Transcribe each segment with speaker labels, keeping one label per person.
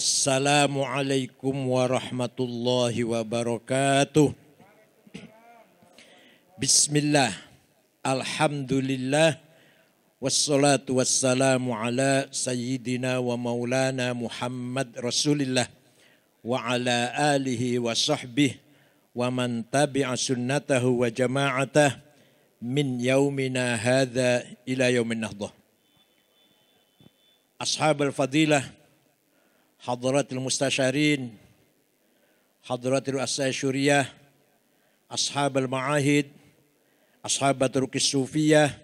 Speaker 1: Assalamualaikum warahmatullahi wabarakatuh. Bismillah, alhamdulillah, wassalatu wassalamu ala sayyidina wa maulana Muhammad Rasulillah wa ala alihi wa sahbihi wa man tabi'a sunnatahu wa jama'atah min yaumina hadha ila yaumin nahdah. Ashabul fadilah, hadratil mustasyarin, hadratil asyuriyah, ashabul ma'ahid, ashabatul rukis sufiyah,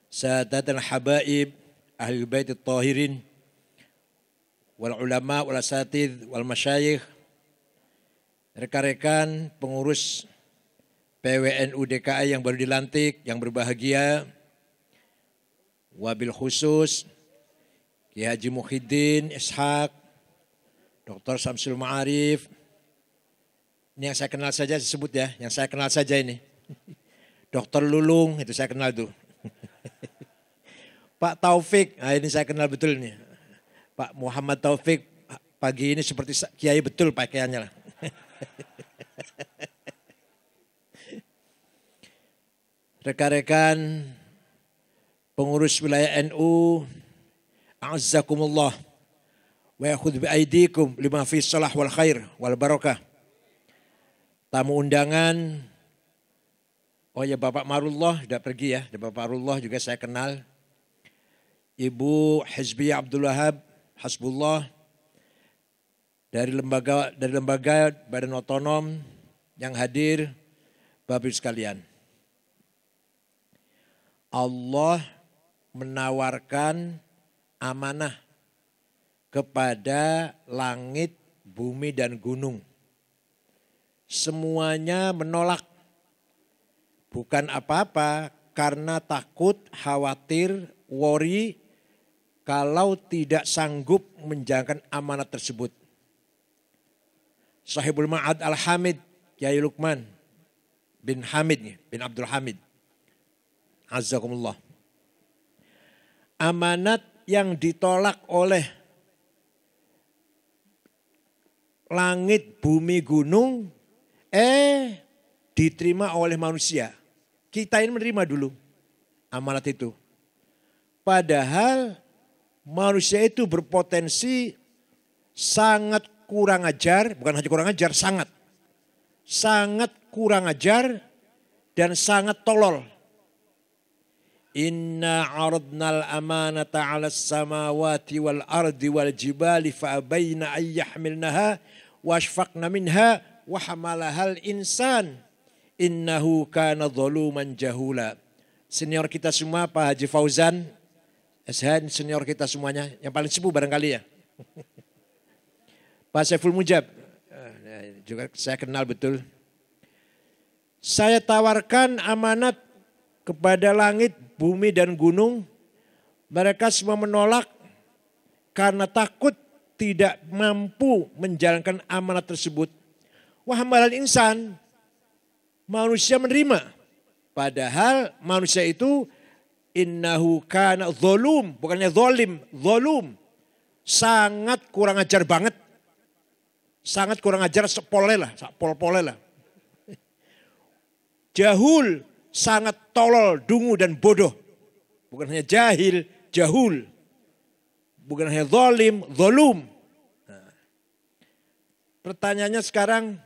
Speaker 1: sadatul habaib, ahli bait tahirin, wal ulama, wal asatidh, wal masyayikh, rekan-rekan pengurus PWNU DKI yang baru dilantik, yang berbahagia, wabil khusus Kiai Haji Muhyiddin Ishaq, Dr. Samsul Ma'arif. Ini yang saya kenal saja disebut ya, yang saya kenal saja ini. Dr. Lulung, itu saya kenal tuh. Pak Taufik, nah ini saya kenal betul nih. Pak Muhammad Taufik, pagi ini seperti kiai betul pakaiannya lah. Rekan-rekan pengurus wilayah NU, a'azzakumullah wa yakhudh bi'aidikum lima fi salah wal khair wal barakah. Tamu undangan, oh ya Bapak Marullah sudah pergi ya, Bapak Marullah juga saya kenal. Ibu Hizbiyah Abdul Wahab Hasbullah dari lembaga Badan Otonom yang hadir, Bapak Ibu sekalian. Allah menawarkan amanah kepada langit, bumi dan gunung. Semuanya menolak. Bukan apa-apa karena takut, khawatir, worry kalau tidak sanggup menjalankan amanat tersebut. Sahibul Ma'ad Al-Hamid, Kiai Luqman bin Hamid, bin Abdul Hamid. Azzakumullah. Amanat yang ditolak oleh langit, bumi, gunung, diterima oleh manusia. Kita ini menerima dulu amanat itu. Padahal manusia itu berpotensi sangat kurang ajar, bukan hanya kurang ajar, sangat kurang ajar dan sangat tolol. Inna aradnal amanata 'alas samawati wal ardi wal jibali fa abaina ay yahmilnaha wa ashfaqna minha wa hamalahal insan innahu kana zaluman jahula. Senior kita semua Pak Haji Fauzan SHN, senior kita semuanya yang paling sepuh barangkali ya. Pak Saiful Mujab juga saya kenal betul. Saya tawarkan amanat kepada langit, bumi dan gunung, mereka semua menolak karena takut tidak mampu menjalankan amanat tersebut. Wahamalal insan, manusia menerima. Padahal manusia itu innahu kana zolum, bukannya zolim, zolum. Sangat kurang ajar banget. Sangat kurang ajar sepole lah. Jahul, sangat tolol, dungu dan bodoh. Bukan hanya jahil, jahul. Bukan hanya zalim, zolum. Nah, pertanyaannya sekarang,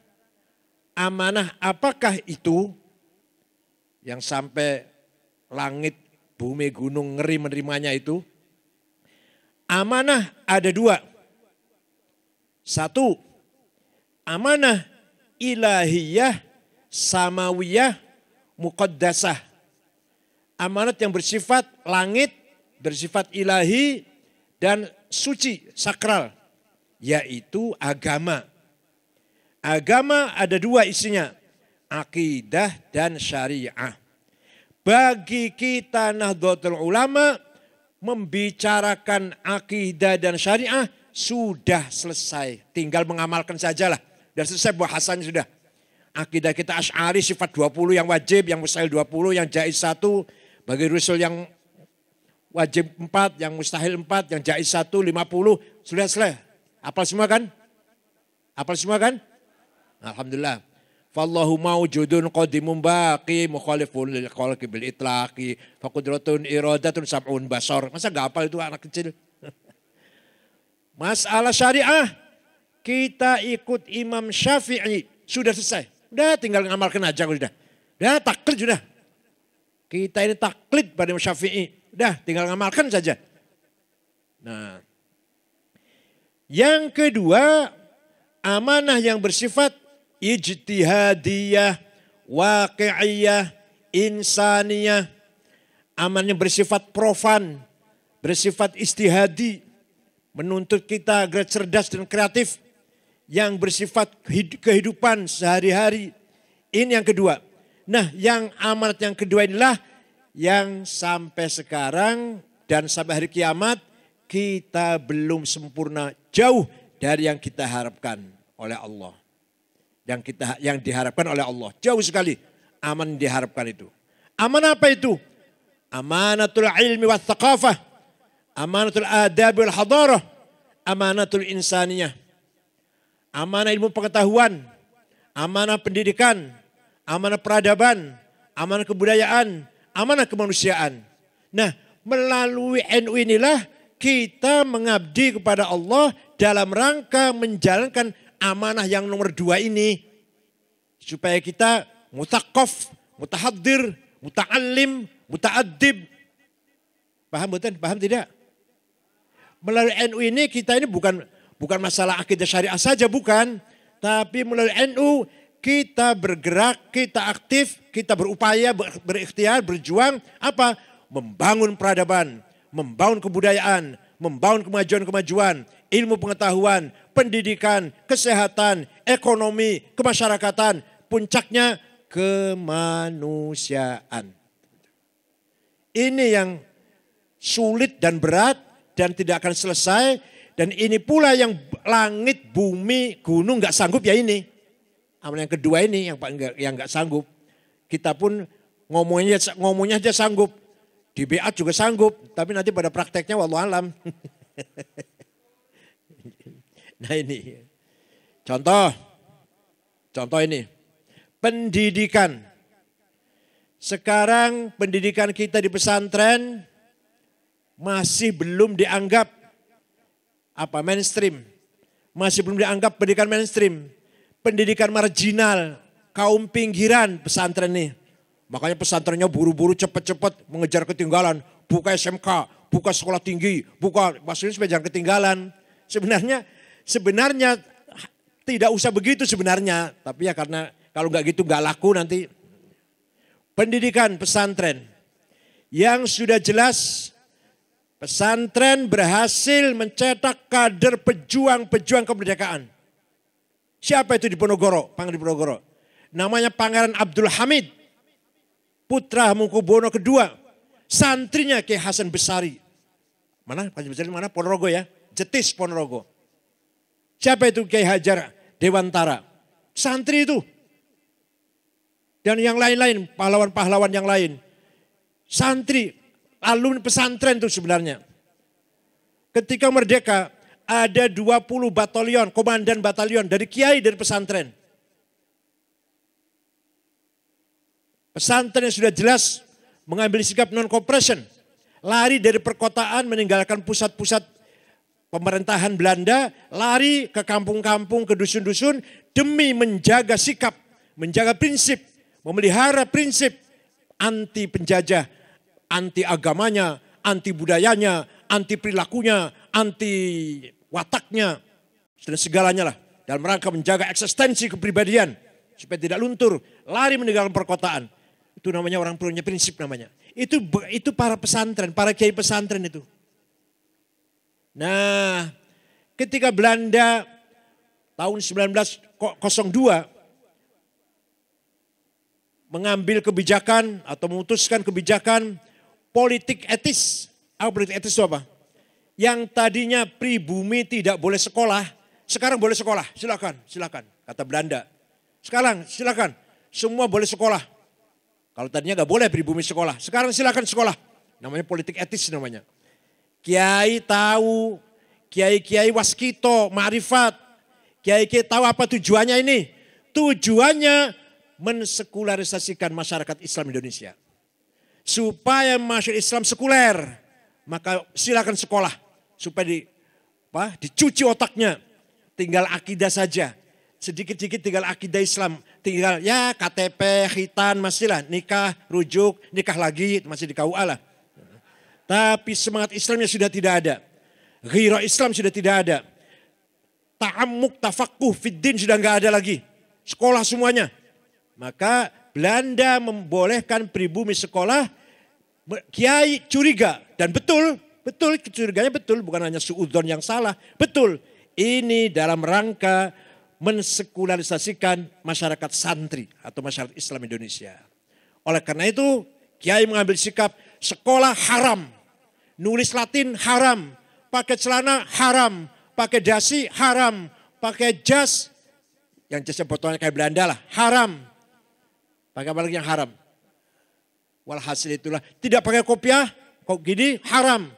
Speaker 1: amanah apakah itu yang sampai langit, bumi, gunung ngeri menerimanya itu? Amanah ada dua. Satu, amanah ilahiyah, samawiyah, muqaddasah. Amanat yang bersifat langit, bersifat ilahi dan suci, sakral. Yaitu agama. Agama ada dua isinya. Akidah dan syariah. Bagi kita Nahdlatul Ulama, membicarakan akidah dan syariah sudah selesai. Tinggal mengamalkan sajalah. Sudah selesai bahasannya sudah. Akidah kita Asy'ari sifat 20 yang wajib, yang mustahil 20, yang jaiz 1. Bagi Rasul yang wajib 4, yang mustahil 4, yang jaiz 1, 50. Sudah selesai. Apal semua kan? Apal semua kan? Alhamdulillah. Fallahu mawjudun qadimun baqi mukhalifun lil khalqi bil itlaqi faqudratun iradatun sab'un basar. Masa enggak hafal itu anak kecil? Masalah syariah kita ikut Imam Syafi'i sudah selesai. Udah tinggal ngamalkan aja udah. Udah taklid sudah. Kita ini taklid pada Imam Syafi'i. Udah tinggal ngamalkan saja. Nah, yang kedua, amanah yang bersifat ijtihadiyah, waqi'iyah, insaniyah. Amanah yang bersifat profan, bersifat istihadi, menuntut kita agar cerdas dan kreatif, yang bersifat kehidupan sehari-hari. Ini yang kedua. Nah, yang amanat yang kedua inilah yang sampai sekarang dan sampai hari kiamat kita belum sempurna, jauh dari yang kita harapkan oleh Allah. Yang diharapkan oleh Allah, jauh sekali aman diharapkan itu. Aman apa itu? Amanatul ilmi wa thaqafah, amanatul adab wal hadarah, amanatul insaniyah. Amanah ilmu pengetahuan, amanah pendidikan, amanah peradaban, amanah kebudayaan, amanah kemanusiaan. Nah, melalui NU inilah kita mengabdi kepada Allah dalam rangka menjalankan amanah yang nomor 2 ini. Supaya kita mutaqaf, mutahaddir, muta'allim, muta'addib. Paham betul? Paham tidak? Melalui NU ini kita ini bukan masalah akidah syariah saja, bukan. Tapi melalui NU kita bergerak, kita aktif, kita berupaya, berikhtiar, berjuang. Apa? Membangun peradaban, membangun kebudayaan, membangun kemajuan-kemajuan, ilmu pengetahuan, pendidikan, kesehatan, ekonomi, kemasyarakatan, puncaknya kemanusiaan. Ini yang sulit dan berat dan tidak akan selesai. Dan ini pula yang langit, bumi, gunung nggak sanggup ya ini. Amal yang kedua ini yang nggak sanggup. Kita pun ngomongnya aja sanggup. Di BA juga sanggup. Tapi nanti pada prakteknya wallahu alam. Nah ini. Contoh ini. Pendidikan. Sekarang pendidikan kita di pesantren masih belum dianggap mainstream. Masih belum dianggap pendidikan mainstream. Pendidikan marginal, kaum pinggiran pesantren nih. Makanya pesantrennya buru-buru cepat-cepat mengejar ketinggalan. Buka SMK, buka sekolah tinggi, maksudnya supaya jangan ketinggalan. Sebenarnya tidak usah begitu sebenarnya. Tapi ya karena kalau nggak gitu nggak laku nanti. Pendidikan pesantren yang sudah jelas pesantren berhasil mencetak kader pejuang-pejuang kemerdekaan. Siapa itu di Ponorogo? Pangeran Ponorogo. Namanya Pangeran Abdul Hamid. Putra Hamengkubuwono II. Santrinya Kiai Hasan Besari. Mana? Mana? Ponorogo ya. Jetis Ponorogo. Siapa itu Kiai Hajar Dewantara? Santri itu. Dan yang lain-lain, pahlawan-pahlawan yang lain. Santri. Alumni pesantren itu sebenarnya. Ketika merdeka ada 20 batalion, komandan batalion dari kiai dari pesantren. Pesantren yang sudah jelas mengambil sikap non-cooperation. Lari dari perkotaan meninggalkan pusat-pusat pemerintahan Belanda. Lari ke kampung-kampung, ke dusun-dusun demi menjaga sikap, menjaga prinsip, memelihara prinsip anti penjajah. Anti agamanya, anti budayanya, anti perilakunya, anti wataknya, dan segalanya lah. Dalam rangka menjaga eksistensi kepribadian. Supaya tidak luntur, lari meninggalkan perkotaan. Itu namanya orang punya prinsip namanya. Itu para pesantren, para kiai pesantren itu. Nah, ketika Belanda tahun 1902 mengambil kebijakan atau memutuskan kebijakan politik etis. Apa politik etis itu apa? Yang tadinya pribumi tidak boleh sekolah, sekarang boleh sekolah. Silakan. Kata Belanda. Sekarang silakan, semua boleh sekolah. Kalau tadinya nggak boleh pribumi sekolah, sekarang silakan sekolah. Namanya politik etis namanya. Kiai tahu, kiai-kiai waskito, ma'rifat, kiai-kiai tahu apa tujuannya ini? Tujuannya mensekularisasikan masyarakat Islam Indonesia. Supaya masyarakat Islam sekuler, maka silakan sekolah supaya dicuci otaknya, tinggal akidah saja. Sedikit-sedikit tinggal akidah Islam, tinggal ya KTP, khitan, masih lah, nikah, rujuk, nikah lagi, masih di KUA lah. Tapi semangat Islamnya sudah tidak ada. Ghirah Islam sudah tidak ada. Ta'ammuk, tafaqquh, fiddin sudah enggak ada lagi. Sekolah semuanya. Maka Belanda membolehkan pribumi sekolah, kiai curiga. Dan betul curiganya betul, bukan hanya suudzon yang salah. Betul, ini dalam rangka mensekularisasikan masyarakat santri atau masyarakat Islam Indonesia. Oleh karena itu, kiai mengambil sikap sekolah haram, nulis Latin haram, pakai celana haram, pakai dasi haram, pakai jas, yang jasnya potongannya kayak Belanda lah, haram. Pakai apa lagi yang haram? Walhasil itulah, tidak pakai kopiah, kok gini haram.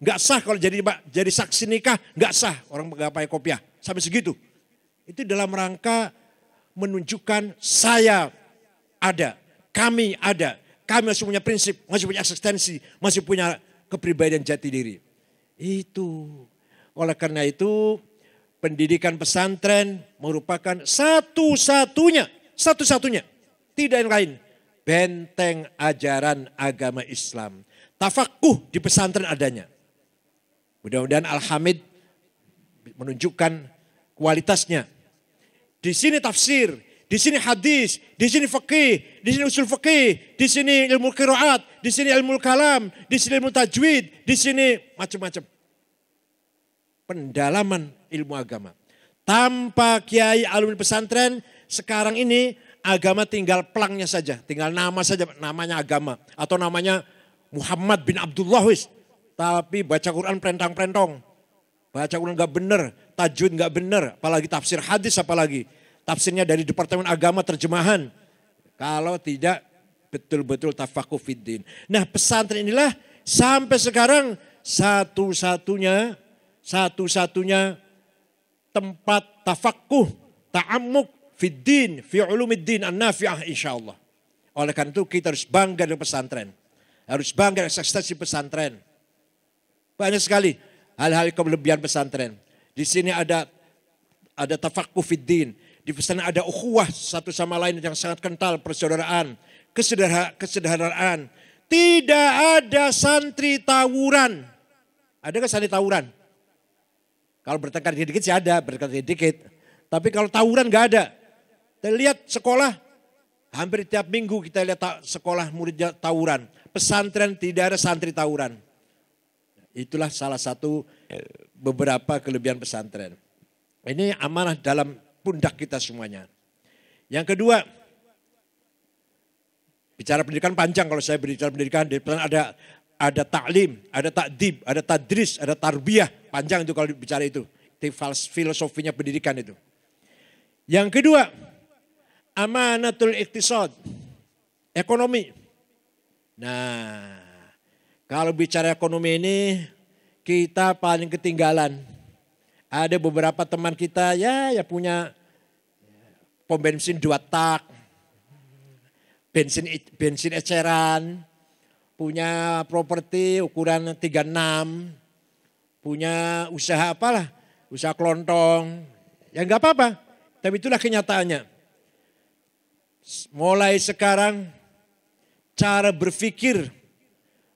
Speaker 1: Nggak sah kalau jadi saksi nikah, nggak sah orang nggak pakai kopiah. Sampai segitu. Itu dalam rangka menunjukkan saya ada, kami ada. Kami masih punya prinsip, masih punya eksistensi, masih punya kepribadian jati diri. Itu. Oleh karena itu pendidikan pesantren merupakan satu-satunya, tidak yang lain. Benteng ajaran agama Islam. Tafaqquh di pesantren adanya. Mudah-mudahan Al-Hamid menunjukkan kualitasnya. Di sini tafsir, di sini hadis, di sini fikih, di sini usul fikih, di sini ilmu qiraat, di sini ilmu kalam, di sini ilmu tajwid, di sini macam-macam. Pendalaman ilmu agama. Tanpa kiai alumni pesantren, sekarang ini agama tinggal pelangnya saja, tinggal nama saja, namanya agama. Atau namanya Muhammad bin Abdullah wis. Tapi baca Quran perentang-perentong. Baca Quran gak bener, tajwid gak bener, apalagi tafsir hadis apalagi. Tafsirnya dari Departemen Agama terjemahan. Kalau tidak betul-betul tafaqquh fiddin. Nah pesantren inilah sampai sekarang satu-satunya tempat tafaqquh, ta'ammuk fiddin, fi ulumiddin an-nafi'ah insyaallah. Oleh karena itu kita harus bangga dengan pesantren. Harus bangga dengan eksistensi pesantren. Banyak sekali hal-hal kelebihan pesantren. Di sini ada tafaqquh fiddin. Di pesantren ada ukhuwah satu sama lain yang sangat kental, persaudaraan, kesederhanaan. Tidak ada santri tawuran. Ada nggak santri tawuran? Kalau bertengkar dikit sih ada, bertengkar dikit. Tapi kalau tawuran nggak ada. Kita lihat sekolah, hampir tiap minggu kita lihat sekolah muridnya tawuran. Pesantren tidak ada santri tawuran. Itulah salah satu beberapa kelebihan pesantren. Ini amanah dalam pundak kita semuanya. Yang kedua, bicara pendidikan panjang kalau saya berbicara pendidikan. Di pesantren ada ta'lim, ada ta'dib, ada tadris, ada tarbiyah. Panjang itu kalau bicara itu. Itu filosofinya pendidikan itu. Yang kedua, amanatul iqtisad, ekonomi. Nah, kalau bicara ekonomi ini kita paling ketinggalan. Ada beberapa teman kita ya punya pom bensin 2 tak, bensin eceran, punya properti ukuran 36, punya usaha apalah, usaha kelontong. Ya enggak apa-apa, tapi itulah kenyataannya. Mulai sekarang cara berpikir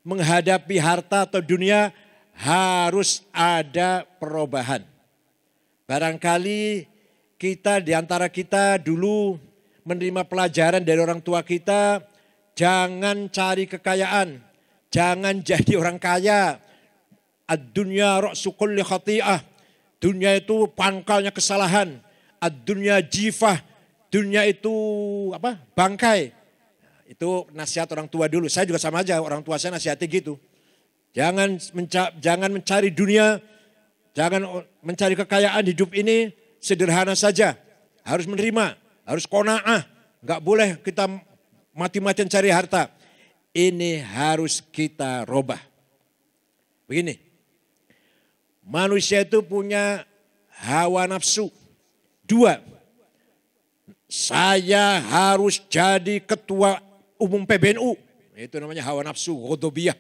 Speaker 1: menghadapi harta atau dunia harus ada perubahan. Barangkali kita di antara kita dulu menerima pelajaran dari orang tua kita, jangan cari kekayaan, jangan jadi orang kaya. Ad-dunya ra'su kulli khati'ah. Dunia itu pangkalnya kesalahan. Ad-dunya jifah. Dunia itu bangkai. Itu nasihat orang tua dulu. Saya juga sama aja, orang tua saya nasihati gitu. Jangan mencari dunia, jangan mencari kekayaan hidup ini sederhana saja. Harus menerima, harus qanaah. Enggak boleh kita mati-matian cari harta. Ini harus kita robah. Begini, Manusia itu punya hawa nafsu. 2, saya harus jadi ketua umum PBNU. Itu namanya hawa nafsu, ghadabiyah.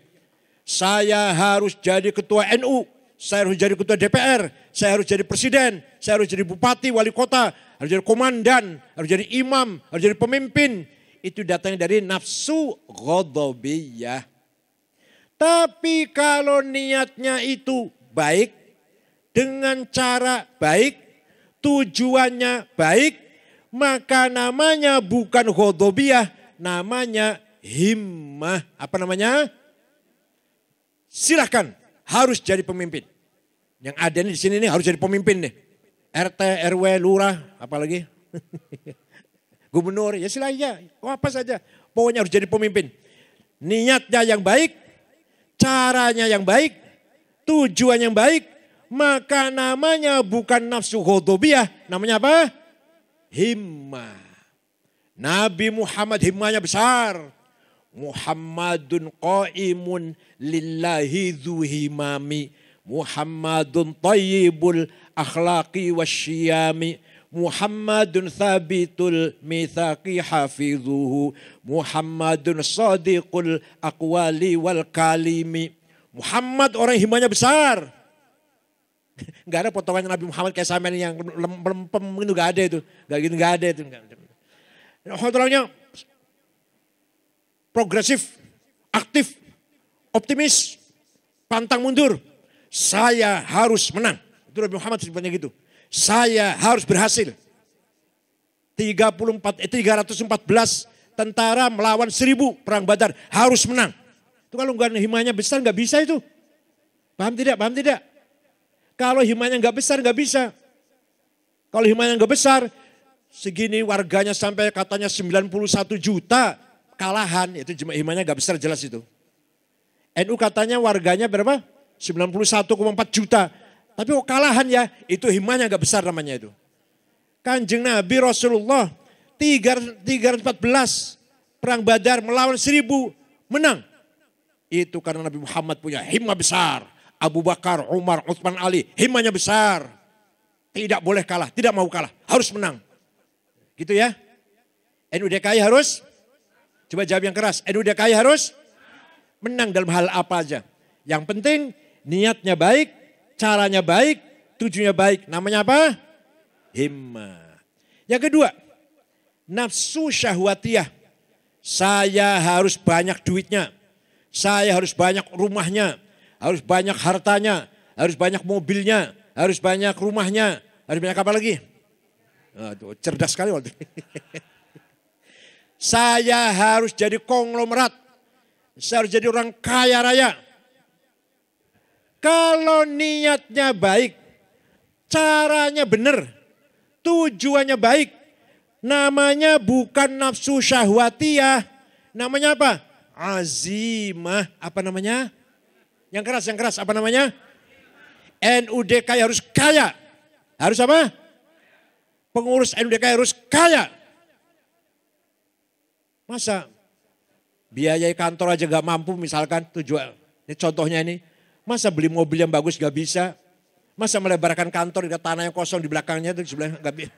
Speaker 1: Saya harus jadi ketua NU. Saya harus jadi ketua DPR, saya harus jadi presiden, saya harus jadi bupati, wali kota, harus jadi komandan, harus jadi imam, harus jadi pemimpin. Itu datangnya dari nafsu ghadabiyah. Tapi kalau niatnya itu baik, dengan cara baik, tujuannya baik, maka namanya bukan ghadabiyah, namanya himmah. Apa namanya? Silahkan, harus jadi pemimpin. Yang ada di sini nih harus jadi pemimpin nih. RT, RW, lurah, apalagi gubernur, ya silahkan, apa saja. Pokoknya harus jadi pemimpin. Niatnya yang baik, caranya yang baik, tujuan yang baik, maka namanya bukan nafsu ghadabiyah, namanya apa? Himmah. Nabi Muhammad himmahnya besar. Muhammadun qaimun lillahi dhu himami. Muhammadun tayyibul akhlaqi wasyiyami. Muhammadun thabitul mithaqi hafidhuhu. Muhammadun sadiqul aqwali wal kalimi. Muhammad orang himanya besar. Gak ada potongannya Nabi Muhammad kayak sampean yang lempem itu, gak ada itu. Gak ada itu. Orangnya progresif, aktif, optimis, pantang mundur. Saya harus menang. Itu Nabi Muhammad sebutnya gitu. Saya harus berhasil. 314 tentara melawan 1000 perang Badar. Harus menang. Itu kalau nggak himanya besar nggak bisa itu. Paham tidak? Paham tidak? Kalau himanya nggak besar nggak bisa. Kalau himanya nggak besar, segini warganya sampai katanya 91 juta kalahan. Itu himanya nggak besar jelas itu. NU katanya warganya berapa? 91,4 juta. Tapi kalahan ya, itu himanya gak besar namanya itu. Kanjeng Nabi Rasulullah 314 perang Badar melawan 1000 menang. Itu karena Nabi Muhammad punya himmah besar. Abu Bakar, Umar, Utsman, Ali himmahnya besar. Tidak boleh kalah, tidak mau kalah, harus menang. Gitu ya. NU DKI harus, coba jawab yang keras. NU DKI harus menang dalam hal apa aja. Yang penting niatnya baik, caranya baik, tujuannya baik. Namanya apa? Himmah. Yang kedua, nafsu syahwatiyah. Saya harus banyak duitnya. Saya harus banyak rumahnya. Harus banyak hartanya. Harus banyak mobilnya. Harus banyak rumahnya. Harus banyak apa lagi? Aduh, cerdas sekali waktu ini. Saya harus jadi konglomerat. Saya harus jadi orang kaya raya. Kalau niatnya baik, caranya benar, tujuannya baik, namanya bukan nafsu syahwatiyah, namanya apa? Azimah, apa namanya? Yang keras, apa namanya? NUDK harus kaya. Harus apa? Pengurus NUDK harus kaya. Masa biaya kantor aja gak mampu misalkan tujuan, ini contohnya ini. Masa beli mobil yang bagus gak bisa? Masa melebarkan kantor di tanah yang kosong di belakangnya itu sebelah gak bisa?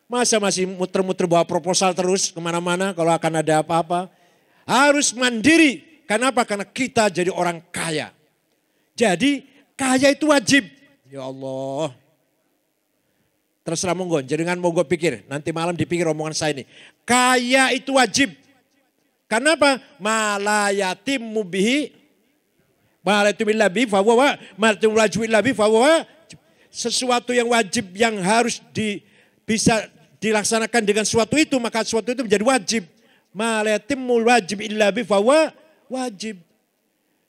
Speaker 1: Masa masih muter-muter bawa proposal terus kemana-mana kalau akan ada apa-apa? Harus mandiri. Kenapa? Karena kita jadi orang kaya. Jadi kaya itu wajib. Ya Allah. Terserah monggo, jangan monggo pikir. Nanti malam dipikir omongan saya ini. Kaya itu wajib. Kenapa? Malayatimmu bihi, malayatimillah bihi fahuwa, malayatimul wajibillah bihi fahuwa. Sesuatu yang wajib yang harus bisa dilaksanakan dengan sesuatu itu, maka sesuatu itu menjadi wajib. Malayatimul wajibillah bihi fahuwa wajib.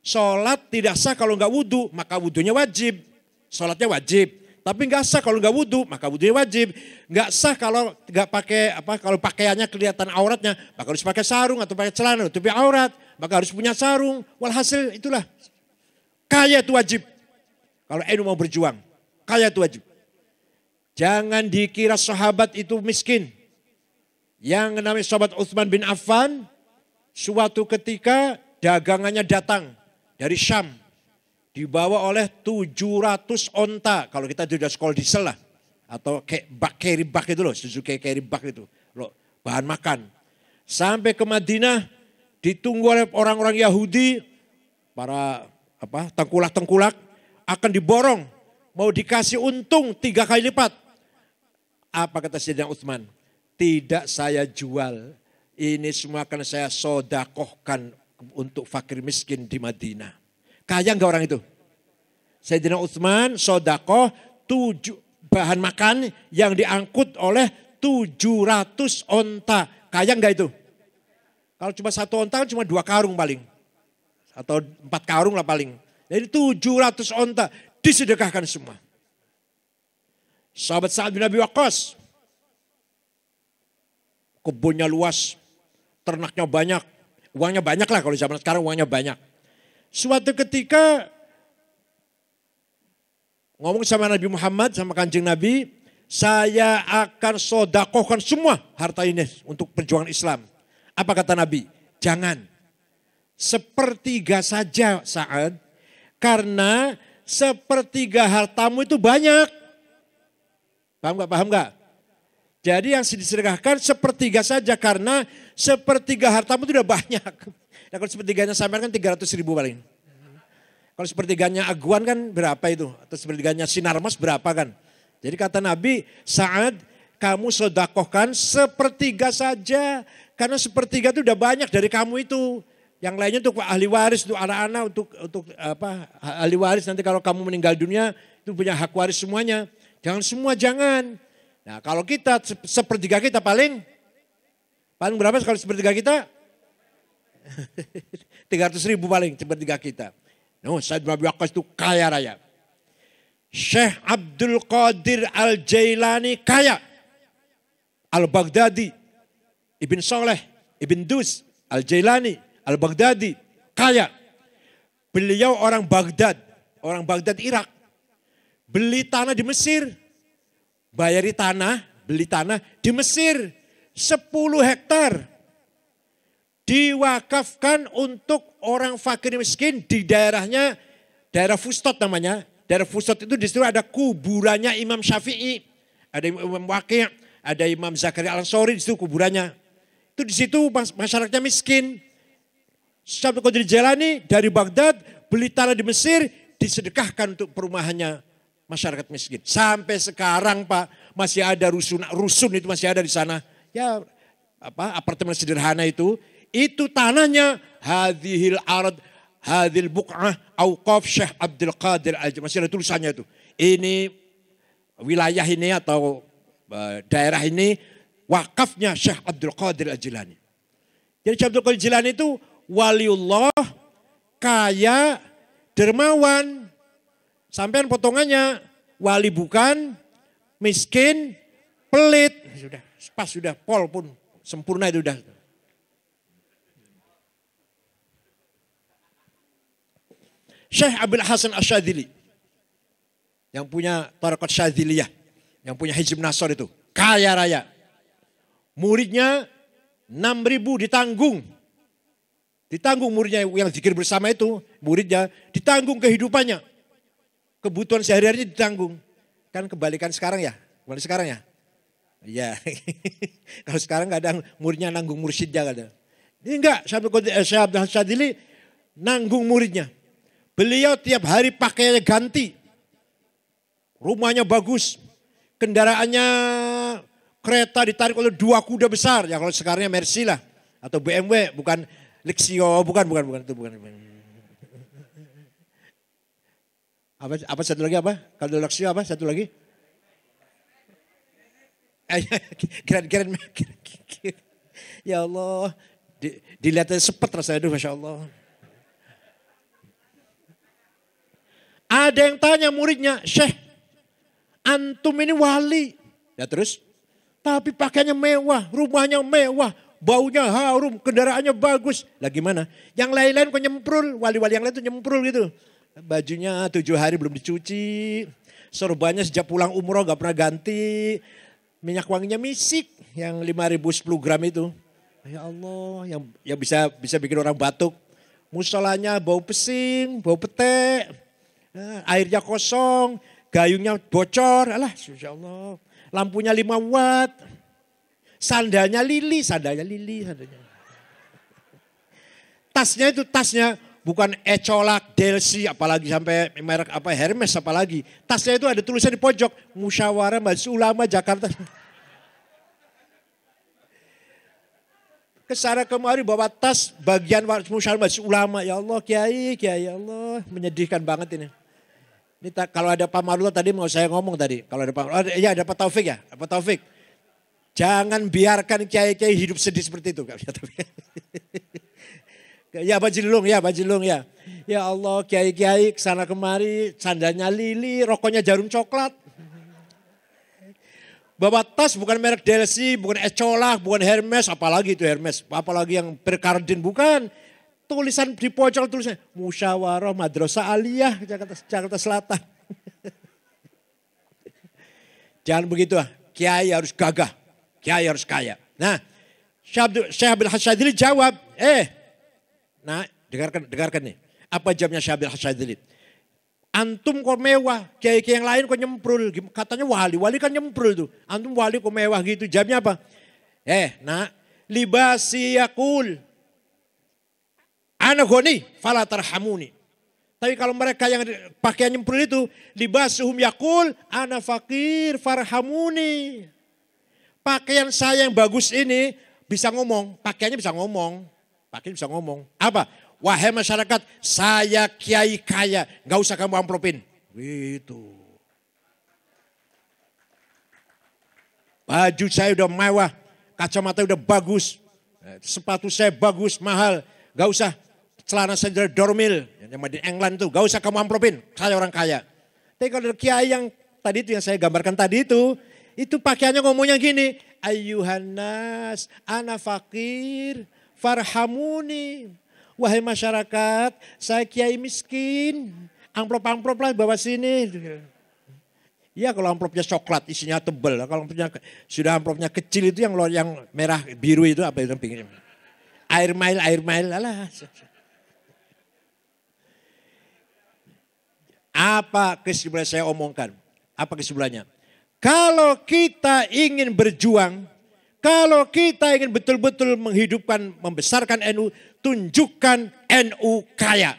Speaker 1: Sholat tidak sah kalau enggak wudhu, maka wudhunya wajib. Sholatnya wajib. Tapi enggak sah kalau enggak wudhu, maka wudhunya wajib. Enggak sah kalau enggak pakai kalau pakaiannya kelihatan auratnya, maka harus pakai sarung atau pakai celana tutupi aurat, maka harus punya sarung. Walhasil itulah. Kaya itu wajib. Kalau NU mau berjuang, kaya itu wajib. Jangan dikira sahabat itu miskin. Yang namanya sahabat Utsman bin Affan, suatu ketika dagangannya datang dari Syam. Dibawa oleh 700 onta. Kalau kita sudah sekolah diesel lah. Atau kayak carry bag itu loh. Suzuki carry bag itu. Loh, bahan makan. Sampai ke Madinah. Ditunggu oleh orang-orang Yahudi. Para tengkulak-tengkulak. Akan diborong. Mau dikasih untung 3 kali lipat. Apa kata Sayyidina Utsman? Tidak saya jual. Ini semua akan saya sodakohkan untuk fakir miskin di Madinah. Kaya enggak orang itu? Sayyidina Utsman sodakoh 7 bahan makan yang diangkut oleh 700 onta. Kaya enggak itu? Kalau cuma 1 onta kan cuma 2 karung paling. Atau 4 karung lah paling. Jadi 700 onta disedekahkan semua. Sahabat Sa'ad bin Abi Waqqas. Kebunnya luas, ternaknya banyak, uangnya banyak lah kalau zaman sekarang uangnya banyak. Suatu ketika ngomong sama Nabi Muhammad, sama Kanjeng Nabi, saya akan sodakohkan semua harta ini untuk perjuangan Islam. Apa kata Nabi? Jangan. Sepertiga saja Sa'ad, karena sepertiga hartamu itu banyak. Paham gak? Jadi yang disedekahkan sepertiga saja karena sepertiga hartamu itu udah banyak. Nah kalau sepertiganya sampean kan 300.000 paling. Kalau sepertiganya Aguan kan berapa itu? Atau sepertiganya Sinarmas berapa kan? Jadi kata Nabi, Sa'ad kamu sodakohkan sepertiga saja. Karena sepertiga itu udah banyak dari kamu itu. Yang lainnya untuk ahli waris, untuk anak-anak, untuk ahli waris nanti kalau kamu meninggal dunia itu punya hak waris semuanya. Jangan semua, jangan. Nah kalau kita sepertiga kita paling berapa kalau sepertiga kita? 300.000 paling sepertiga kita. No, Said bin Abi Waqqas itu kaya raya. Syekh Abdul Qadir Al-Jailani kaya. Al-Baghdadi, Ibn Saleh, Ibn Dus, Al-Jailani, Al-Baghdadi kaya. Beliau orang Baghdad Irak. Beli tanah di Mesir. Bayari tanah, beli tanah di Mesir. 10 hektar. Diwakafkan untuk orang fakir miskin di daerahnya. Daerah Fustot namanya. Daerah Fustot itu di situ ada kuburannya Imam Syafi'i. Ada Imam Waqi', ada Imam Zakaria Al-Ansori di situ kuburannya. Itu di situ masyarakatnya miskin. Syekh Abdul Qadir Jailani dari Baghdad beli tanah di Mesir. Disedekahkan untuk perumahannya masyarakat miskin. Sampai sekarang Pak masih ada rusun itu masih ada di sana. Ya apartemen sederhana itu tanahnya hadhil arad hadhil buq'ah auqaf Syekh Abdul Qadir Al-Jailani. Masih ada tulisannya itu. Ini wilayah ini atau daerah ini wakafnya Syekh Abdul Qadir Al-Jailani. Jadi Syekh Abdul Qadir Al-Jailani itu waliullah, kaya, dermawan. Sampean potongannya wali bukan, miskin, pelit. Sudah, pas sudah pol pun sempurna itu udah. Syekh Abdul Hasan Asyadzili yang punya Tariqat Syadziliyah, yang punya Hizb Nasr itu, kaya raya. Muridnya 6.000 ditanggung. Ditanggung muridnya yang zikir bersama itu, muridnya ditanggung kehidupannya. Kebutuhan sehari-hari ditanggung. Kan kebalikan sekarang ya? Kembali sekarang ya? Iya. Kalau sekarang gak ada muridnya nanggung mursyidnya. Gak ada. Ini enggak, Syekh Abdul Hasan nanggung muridnya. Beliau tiap hari pakaiannya ganti. Rumahnya bagus. Kendaraannya kereta ditarik oleh 2 kuda besar. Ya kalau sekarangnya Mercy lah. Atau BMW, bukan Lexio, bukan itu bukan. Apa satu lagi apa? Kalau Lexio apa satu lagi? Keren. Ya Allah, dilihatnya sepet rasanya, Masya Allah. Ada yang tanya muridnya, Syekh, antum ini wali. Ya terus, tapi pakaiannya mewah, rumahnya mewah, baunya harum, kendaraannya bagus. Lah gimana? Yang lain-lain kok nyemprul, wali-wali yang lain tuh nyemprul gitu. Bajunya 7 hari belum dicuci, sorbannya sejak pulang umroh gak pernah ganti. Minyak wanginya misik yang 5.000 10 gram itu. Ya Allah, yang bisa bikin orang batuk. Musolanya bau pesing, bau pete, airnya kosong, gayungnya bocor, alah Insya Allah. Lampunya 5 watt, sandalnya lili. Tasnya itu bukan Ecolak, Delsi, apalagi sampai merek apa Hermes apalagi. Tasnya itu ada tulisan di pojok, Musyawarah Majelis Ulama Jakarta. Kesana kemari bawa tas bagian Musyawarah Majelis Ulama. Ya Allah Kiai ya Allah. Menyedihkan banget ini. Ini kalau ada Pak Marula tadi mau saya ngomong tadi. Kalau ada Pak Marula, ya ada Pak Taufik ya. Pak Taufik. Jangan biarkan kiai-kiai hidup sedih seperti itu. Ya Pak Jilung ya. Ya Allah kiai-kiai kesana kemari. Sandalnya lili, rokoknya jarum coklat. Bawa tas bukan merek Delsi, bukan Ecolak, bukan Hermes, apalagi itu Hermes, apalagi yang Perkardin, bukan. Tulisan di pojok tulisan Musyawarah Madrasah Aliyah Jakarta Selatan. Jangan begitu, kiai harus gagah, kiai harus kaya. Nah, Syekh Abil Hasyadzili jawab, nah dengarkan nih, apa jawabnya Syekh Abil Hasyadzili? Antum kok mewah, kiai-kiai yang lain kok nyemprul. Katanya wali kan nyemprul tuh. Antum wali kok mewah gitu. Jawabnya apa? Nak, libasi yakul. Ana goni, fala tarhamuni. Tapi kalau mereka yang pakaian nyemprul itu, libasuhum yakul, ana fakir, farhamuni. Pakaian saya yang bagus ini bisa ngomong, pakaiannya bisa ngomong. Apa? Wahai masyarakat, saya kiai kaya, gak usah kamu amplopin. Gitu. Baju saya udah mewah, kacamata udah bagus, sepatu saya bagus, mahal. Gak usah celana saya dari Dormil, yang di England tuh, gak usah kamu amplopin, saya orang kaya. Tapi kalau kiai yang tadi itu yang saya gambarkan tadi itu pakaiannya ngomongnya gini, ayyuhannas, ana fakir, farhamuni. Wahai masyarakat, saya kiai miskin, amplop-amplop lah bawa sini. Ya kalau amplopnya coklat isinya tebel, kalau sudah amplopnya kecil itu yang merah biru itu apa itu pinggirnya? Air mile, alah. Apa kesimpulan saya omongkan? Apa kesimpulannya? Kalau kita ingin berjuang, kalau kita ingin betul-betul menghidupkan, membesarkan NU, tunjukkan NU kaya.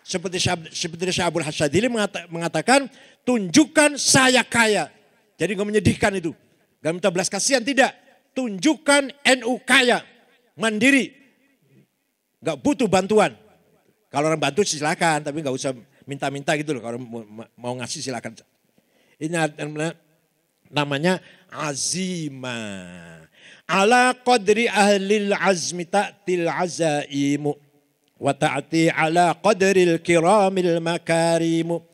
Speaker 1: Seperti Syekh Abul Hasyadzili mengatakan, tunjukkan saya kaya. Jadi gak menyedihkan itu. Gak minta belas kasihan, tidak. Tunjukkan NU kaya. Mandiri. Gak butuh bantuan. Kalau orang bantu silakan, tapi gak usah minta-minta gitu loh. Kalau mau ngasih silakan. Ini namanya azimah. Ala qadri ahlil azmi ta'til azaimu. Wa ta'ti ala qadril kiramil makarimu.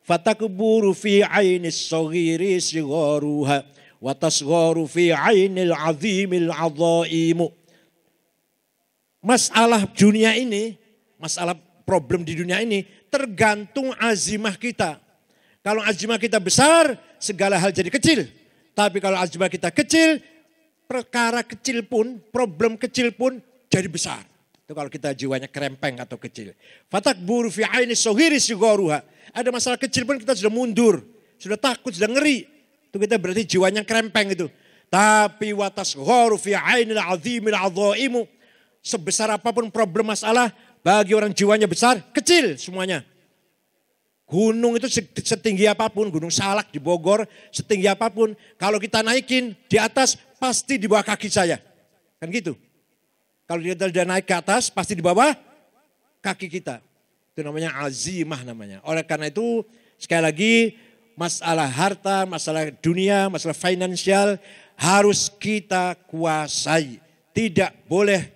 Speaker 1: Fatakburu fi ainis saghiri sigharuha. Wa tasgharu fi ainil azimil azaimu. Masalah dunia ini, masalah problem di dunia ini tergantung azimah kita. Kalau azimah kita besar, segala hal jadi kecil. Tapi kalau azimah kita kecil, perkara kecil pun, problem kecil pun jadi besar. Itu kalau kita jiwanya kerempeng atau kecil. Fatakburu fi aini sohiri sigharuha. Ada masalah kecil pun kita sudah mundur, sudah takut, sudah ngeri. Itu kita berarti jiwanya kerempeng itu. Tapi watasgharu fi ainil azimil azaimu. Sebesar apapun problem masalah, bagi orang jiwanya besar, kecil semuanya. Gunung itu setinggi apapun, Gunung Salak di Bogor, setinggi apapun. Kalau kita naikin di atas, pasti di bawah kaki saya. Kan gitu. Kalau dia sudah naik ke atas, pasti di bawah kaki kita. Itu namanya azimah namanya. Oleh karena itu, sekali lagi, masalah harta, masalah dunia, masalah finansial, harus kita kuasai. Tidak boleh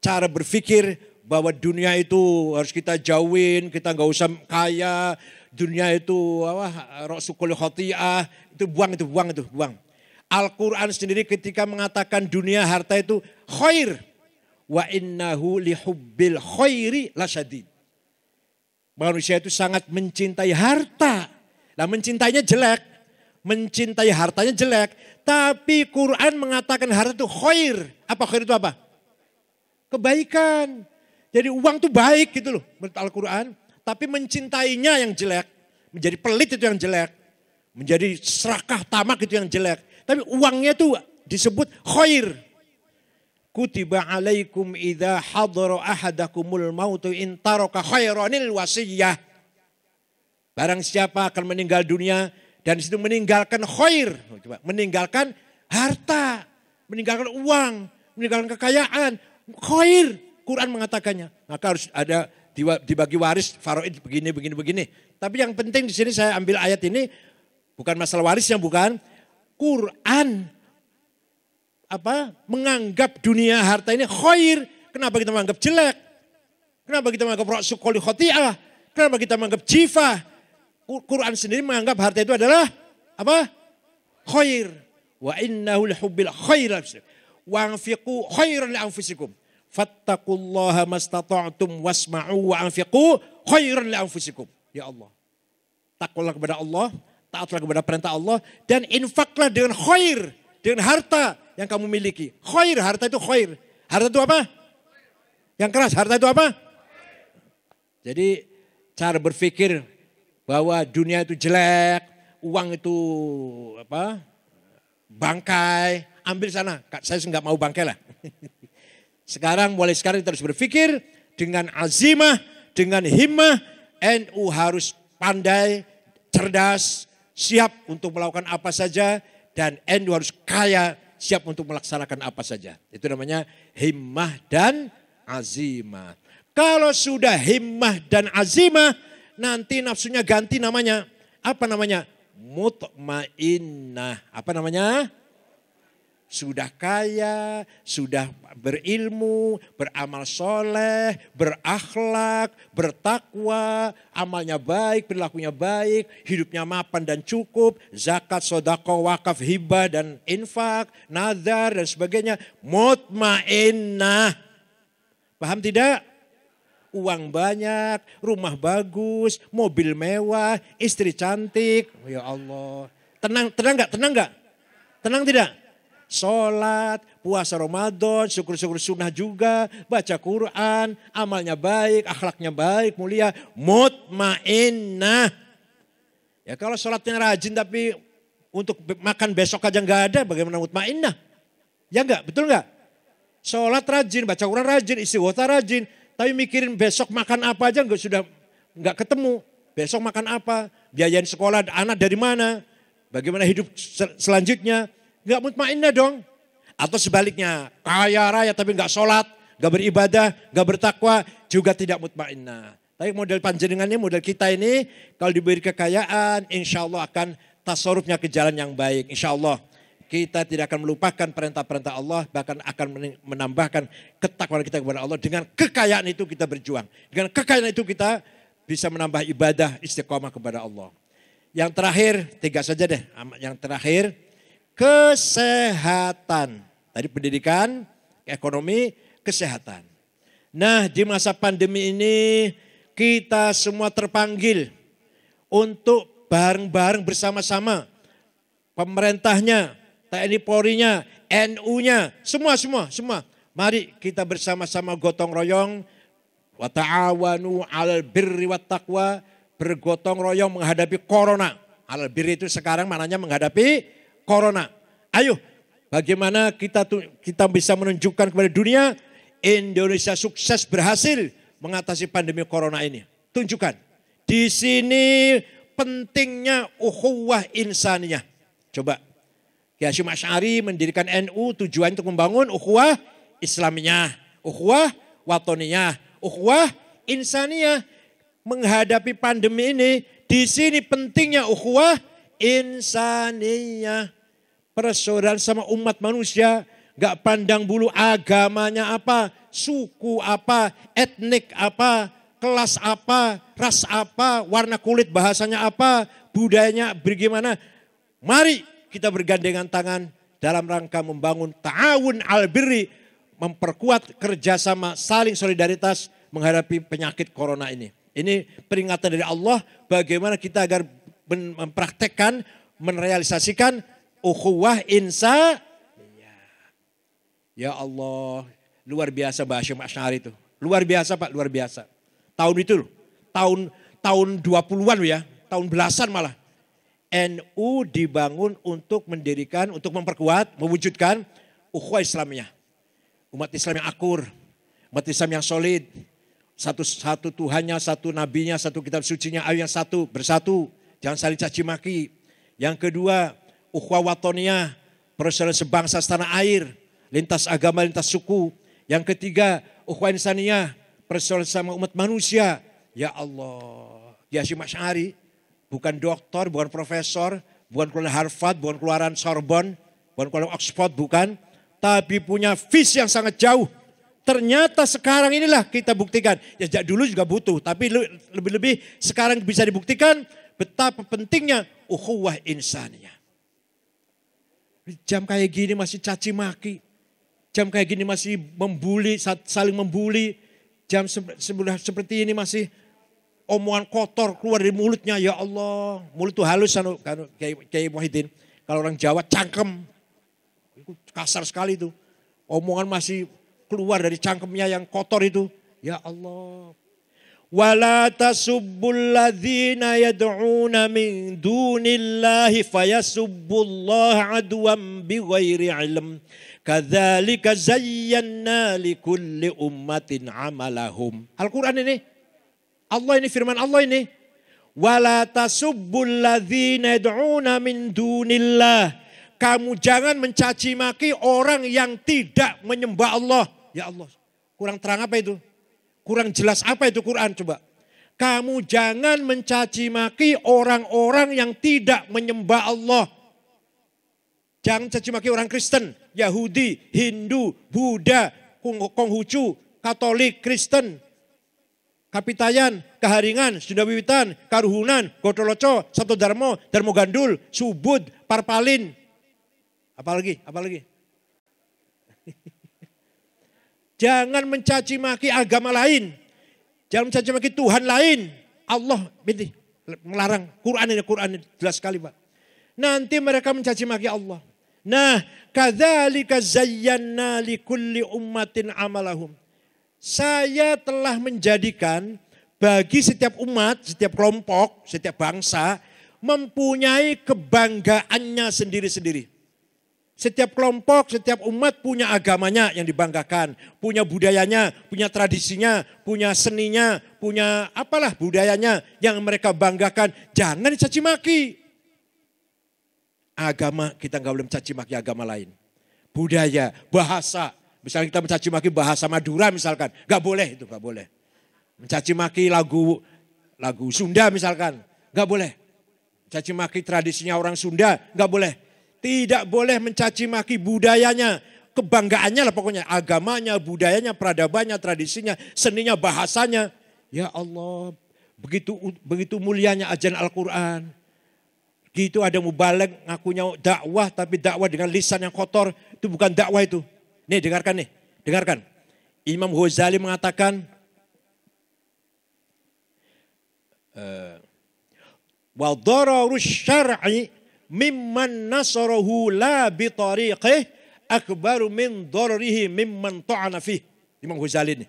Speaker 1: cara berpikir bahwa dunia itu harus kita jauhin, kita nggak usah kaya, dunia itu rosukul khotiah, itu buang. Al-Quran sendiri ketika mengatakan dunia harta itu khair, wa innahu lihubbil khairi lasyadid. Manusia itu sangat mencintai harta, nah mencintainya jelek, mencintai hartanya jelek, tapi Quran mengatakan harta itu khair. Apa khair itu apa? kebaikan. Jadi uang tuh baik gitu loh menurut Al-Quran. Tapi mencintainya yang jelek. Menjadi pelit itu yang jelek. Menjadi serakah tamak itu yang jelek. Tapi uangnya tuh disebut khair. Kutiba alaikum idha hadara ahadakumul mautu in taraka khairanil wasiyah. Barang siapa akan meninggal dunia dan disitu meninggalkan khair. Meninggalkan harta. Meninggalkan uang. Meninggalkan kekayaan. Khair. Quran mengatakannya. Maka harus ada dibagi waris faraid begini. Tapi yang penting di sini saya ambil ayat ini bukan masalah warisnya, bukan. Quran menganggap dunia harta ini khair. Kenapa kita menganggap jelek? Kenapa kita menganggap ra'su kulli khati'ah? Kenapa kita menganggap jifah? Quran sendiri menganggap harta itu adalah khair. Wa innahu lihubbil khair. Wa anfiqu khairan li anfusikum. Fattaqullaha mastata'tum wasma'u wa anfiqu khairan li anfusikum. Ya Allah. Takwalah kepada Allah, taatlah kepada perintah Allah dan infaklah dengan khair, dengan harta yang kamu miliki. Khair, harta itu khair. Harta itu apa? Yang keras, harta itu apa? Jadi cara berpikir bahwa dunia itu jelek, uang itu bangkai, ambil sana. Saya nggak mau bangkai lah. Mulai sekarang kita harus berpikir dengan azimah, dengan himmah. NU harus pandai, cerdas, siap untuk melakukan apa saja. Dan NU harus kaya, siap untuk melaksanakan apa saja. Itu namanya himmah dan azimah. Kalau sudah himmah dan azimah, nanti nafsunya ganti namanya. Apa namanya? Mutmainnah. Apa namanya? Sudah kaya, sudah berilmu, beramal soleh, berakhlak, bertakwa, amalnya baik, perilakunya baik, hidupnya mapan dan cukup, zakat, sedekah, wakaf, hibah dan infak, nazar dan sebagainya. Mutmainnah. Paham tidak? Uang banyak, rumah bagus, mobil mewah, istri cantik. Ya Allah. Tenang enggak? Tenang tidak? Sholat, puasa Ramadan, syukur-syukur sunnah juga, baca Quran, amalnya baik, akhlaknya baik, mulia, mutmainnah. Ya kalau sholatnya rajin tapi untuk makan besok aja nggak ada, bagaimana mutmainnah? Ya enggak, betul enggak? Sholat rajin, baca Quran rajin, istighfar rajin, tapi mikirin besok makan apa aja sudah nggak ketemu. Besok makan apa, biayain sekolah anak dari mana, bagaimana hidup selanjutnya. Gak mutmainnah dong. Atau sebaliknya, kaya raya tapi gak sholat, gak beribadah, gak bertakwa, juga tidak mutmainnah. Tapi model panjenengan ini, model kita ini, kalau diberi kekayaan, insya Allah akan tasarrufnya ke jalan yang baik. Insya Allah kita tidak akan melupakan perintah-perintah Allah, bahkan akan menambahkan ketakwaan kita kepada Allah. Dengan kekayaan itu kita berjuang. Dengan kekayaan itu kita bisa menambah ibadah istiqomah kepada Allah. Yang terakhir, 3 saja deh. Yang terakhir, kesehatan. Tadi pendidikan, ekonomi, kesehatan. Nah di masa pandemi ini kita semua terpanggil untuk bareng-bareng bersama-sama. Pemerintahnya, TNI Polri-nya, NU-nya, semua. Mari kita bersama-sama gotong royong. Wa ta'awanu 'alal birri wat taqwa. Bergotong royong menghadapi corona. Alal birri itu sekarang maknanya menghadapi corona. Ayo, bagaimana kita bisa menunjukkan kepada dunia Indonesia sukses berhasil mengatasi pandemi corona ini. Tunjukkan. Di sini pentingnya ukhuwah insaniyah. Coba. Kiai Hasyim Asy'ari mendirikan NU tujuan untuk membangun ukhuwah Islamiyah, ukhuwah watoniyah, ukhuwah insaniyah. Menghadapi pandemi ini, di sini pentingnya ukhuwah insaniyah. Persaudaraan sama umat manusia, gak pandang bulu agamanya apa, suku apa, etnik apa, kelas apa, ras apa, warna kulit bahasanya apa, budayanya bagaimana. Mari kita bergandengan tangan dalam rangka membangun ta'awun al-birri, memperkuat kerjasama saling solidaritas menghadapi penyakit corona ini. Ini peringatan dari Allah bagaimana kita agar mempraktekkan, merealisasikan ukhuwah insya. Ya Allah, Luar biasa Mbak Hashim Asy'ari itu. Luar biasa Pak, luar biasa. Tahun itu loh, tahun 20-an ya, tahun belasan malah. NU dibangun untuk mendirikan, untuk memperkuat, mewujudkan ukhuwah Islamiyah. Umat Islam yang akur, umat Islam yang solid. Satu Tuhannya, satu nabinya, satu kitab sucinya, ayo yang satu, bersatu. Jangan saling caci maki. Yang kedua, ukhuwah watoniyah, persaudaraan sebangsa setanah air, lintas agama, lintas suku. Yang ketiga, ukhuwah insaniyah, persaudaraan sama umat manusia. Ya Allah, Kiai Hasyim Asy'ari bukan doktor, bukan profesor, bukan keluaran Harvard, bukan keluaran Sorbonne, bukan keluaran Oxford, bukan. Tapi punya visi yang sangat jauh. Ternyata sekarang inilah kita buktikan. Ya sejak dulu juga butuh, tapi lebih-lebih sekarang bisa dibuktikan betapa pentingnya ukhuwah insaniyah. Jam kayak gini masih caci maki. Jam kayak gini masih membuli, saling membuli. Jam seperti ini masih omongan kotor keluar dari mulutnya. Ya Allah, mulut itu halus kayak Muhyiddin. Kalau orang Jawa cangkem. Itu kasar sekali itu. Omongan masih keluar dari cangkemnya yang kotor itu. Ya Allah. Wala tasubbul ladzina yad'una min dunillahi fayasubbullaha adwan bighairi ilm. Kadzalika zayyana likulli ummatin amalahum. Al-Quran ini. Allah ini firman Allah ini. Wala tasubbul ladzina yad'una min dunillah. Kamu jangan mencaci maki orang yang tidak menyembah Allah. Ya Allah, kurang terang apa itu? Kurang jelas apa itu Quran coba? Kamu jangan mencaci maki orang-orang yang tidak menyembah Allah. Jangan caci maki orang Kristen, Yahudi, Hindu, Buddha, Konghucu, Katolik, Kristen, Kapitayan, Kaharingan, Sunda Wiwitan, Karuhunan, Gotoloco, Sato Darmo, Darmo Gandul, Subud, Parpalin. Apalagi? Jangan mencaci maki agama lain. Jangan mencaci maki Tuhan lain. Allah melarang. Quran ini jelas sekali Pak. Nanti mereka mencaci maki Allah. Nah, kadzalika zayyana likulli ummatin amalahum. Saya telah menjadikan bagi setiap umat, setiap kelompok, setiap bangsa mempunyai kebanggaannya sendiri-sendiri. Setiap kelompok, setiap umat punya agamanya yang dibanggakan. Punya budayanya, punya tradisinya, punya seninya, punya apalah budayanya yang mereka banggakan. Jangan dicaci maki. Agama kita nggak boleh mencaci maki agama lain. Budaya, bahasa. Misalnya kita mencaci maki bahasa Madura misalkan. Nggak boleh itu, nggak boleh. Mencaci maki lagu Sunda misalkan. Nggak boleh. Mencaci maki tradisinya orang Sunda, nggak boleh. Tidak boleh mencaci maki budayanya, kebanggaannya lah pokoknya. Agamanya, budayanya, peradabannya, tradisinya, seninya, bahasanya. Ya Allah, begitu mulianya ajaran Al-Quran. Gitu ada mubaligh ngakunya dakwah, tapi dakwah dengan lisan yang kotor. Itu bukan dakwah itu. Nih dengarkan. Imam Ghazali mengatakan, wa dararus syar'i mimman nasarahu la bi tariqih akbaru min dararihi mimman ta'ana fih. Imam Ghazali ini.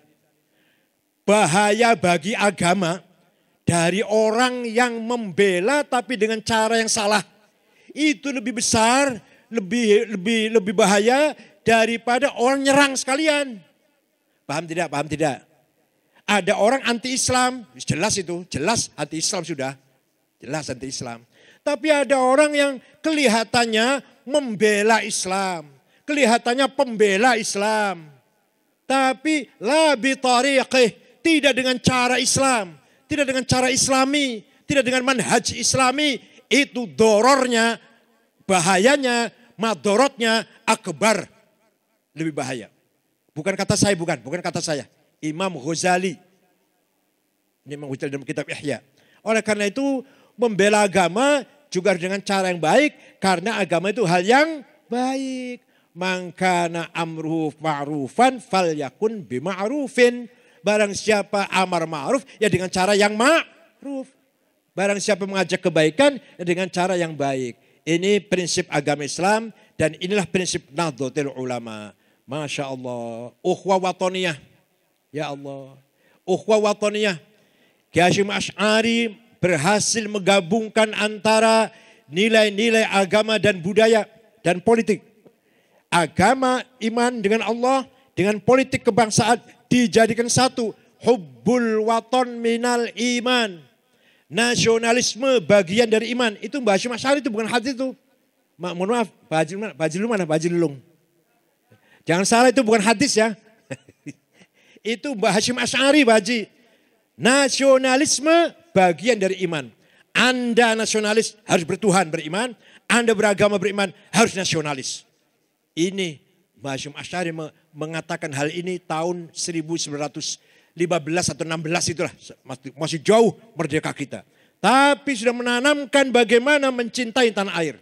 Speaker 1: Bahaya bagi agama dari orang yang membela tapi dengan cara yang salah. Itu lebih besar, lebih bahaya daripada orang nyerang sekalian. Paham tidak? Ada orang anti-Islam, jelas itu, jelas anti-Islam sudah. Jelas anti-Islam. Tapi ada orang yang kelihatannya membela Islam. Kelihatannya pembela Islam. Tapi la bi tariqih, tidak dengan cara Islam. Tidak dengan cara Islami. Tidak dengan manhaj Islami. Itu dorornya, bahayanya, madorotnya akbar. Lebih bahaya. Bukan kata saya. Imam Ghazali. Ini Imam Ghazali dalam kitab Ihya. Oleh karena itu membela agama juga dengan cara yang baik. Karena agama itu hal yang baik. Mangkana amruhu ma'rufan falyakun bima'rufin. Barang siapa amar ma'ruf ya dengan cara yang ma'ruf. Barang siapa mengajak kebaikan ya dengan cara yang baik. Ini prinsip agama Islam dan inilah prinsip Nahdlatul Ulama. Masya Allah. Ukhwah watoniyah. Ya Allah. Ukhwah watoniyah. Kiai Hasyim Asy'ari berhasil menggabungkan antara nilai-nilai agama dan budaya dan politik. Agama, iman dengan Allah, dengan politik kebangsaan dijadikan satu. Hubbul waton minal iman. Nasionalisme bagian dari iman. Itu Mbah Hasyim Asy'ari, itu bukan hadis itu. Mohon maaf, Pak Haji Lulung mana? Pak Haji Lulung. Jangan salah, itu bukan hadis ya. Itu Mbah Hasyim Asy'ari, Pak Haji. Nasionalisme bagian dari iman. Anda nasionalis harus bertuhan, beriman. Anda beragama, beriman, harus nasionalis. Ini Mbah Hasyim Asy'ari mengatakan hal ini tahun 1915 atau 16 itulah. Masih jauh merdeka kita. Tapi sudah menanamkan bagaimana mencintai tanah air.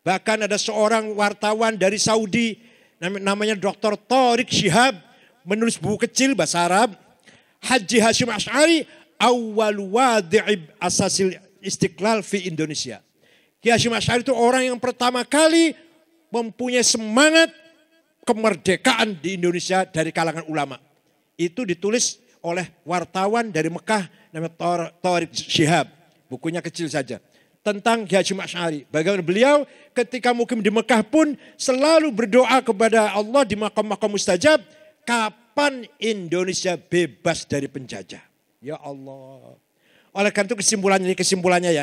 Speaker 1: Bahkan ada seorang wartawan dari Saudi namanya Dr. Tariq Shihab menulis buku kecil bahasa Arab. Haji Hasyim Asy'ari awal wadi'ib asasil istiqlal fi Indonesia. Kiai Hasyim Asy'ari itu orang yang pertama kali mempunyai semangat kemerdekaan di Indonesia dari kalangan ulama. Itu ditulis oleh wartawan dari Mekah namanya Tariq Shihab. Bukunya kecil saja. Tentang Kiai Hasyim Asy'ari. Bagaimana beliau ketika mukim di Mekah pun selalu berdoa kepada Allah di makam-makam mustajab. Kapan Indonesia bebas dari penjajah? Ya Allah. Oleh karena itu kesimpulannya.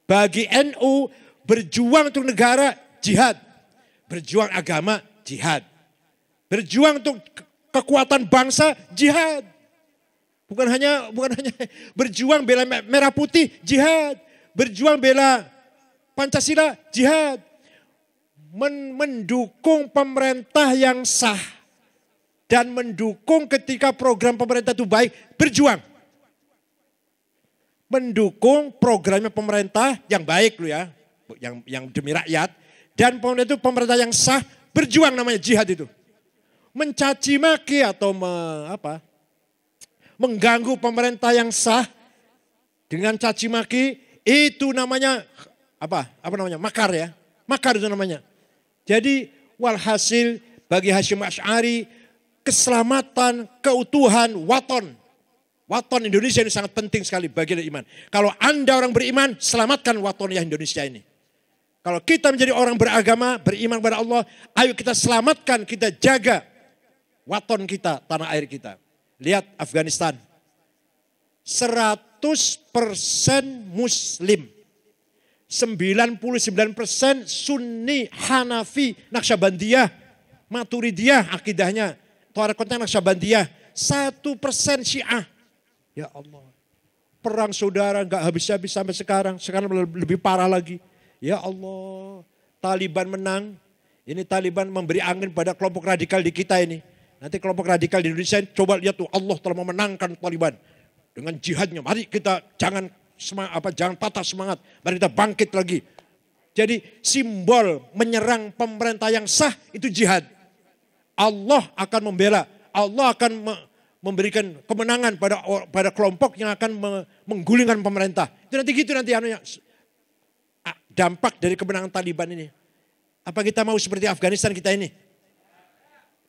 Speaker 1: Bagi NU berjuang untuk negara jihad. Berjuang agama jihad. Berjuang untuk kekuatan bangsa jihad. Bukan hanya berjuang bela merah putih jihad. Berjuang bela Pancasila jihad. Mendukung pemerintah yang sah. Dan mendukung ketika program pemerintah itu baik, berjuang. Mendukung programnya pemerintah yang baik loh ya. Yang demi rakyat. Dan pemerintah itu pemerintah yang sah, berjuang namanya jihad itu. Mencaci maki atau mengganggu pemerintah yang sah dengan caci maki, itu namanya makar ya. Makar itu namanya. Jadi walhasil bagi Hasyim Asy'ari keselamatan, keutuhan, waton Indonesia ini sangat penting sekali bagian dari iman. Kalau Anda orang beriman, selamatkan watoniyah Indonesia ini. Kalau kita menjadi orang beragama, beriman kepada Allah, ayo kita selamatkan, kita jaga waton kita, tanah air kita. Lihat Afghanistan, 100% Muslim, 99% Sunni, Hanafi, Naqsyabandiyah, Maturidiyah akidahnya, Thareqatnya Naqsyabandiyah, 1% Syiah. Ya Allah, perang saudara gak habis-habis sampai sekarang lebih parah lagi. Ya Allah, Taliban menang, ini Taliban memberi angin pada kelompok radikal di kita ini. Nanti kelompok radikal di Indonesia coba lihat tuh, Allah telah memenangkan Taliban dengan jihadnya. Mari kita jangan patah semangat, mari kita bangkit lagi. Jadi simbol menyerang pemerintah yang sah itu jihad. Allah akan membela, Allah akan memberikan kemenangan pada kelompok yang akan menggulingkan pemerintah. Itu nanti dampak dari kemenangan Taliban ini. Apa kita mau seperti Afghanistan kita ini?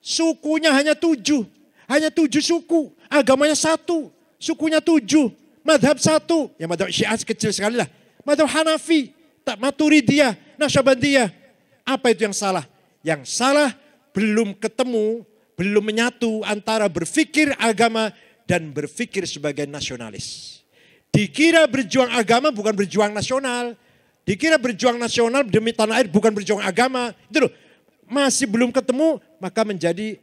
Speaker 1: Sukunya hanya 7 suku, agamanya 1, sukunya 7, madhab 1, ya madhab Syiah kecil sekali lah, madhab Hanafi, Maturidiyah, Naqsyabandiyah. Apa itu yang salah? Yang salah belum ketemu, belum menyatu antara berpikir agama dan berpikir sebagai nasionalis. Dikira berjuang agama bukan berjuang nasional. Dikira berjuang nasional demi tanah air bukan berjuang agama. Itu loh, masih belum ketemu, maka menjadi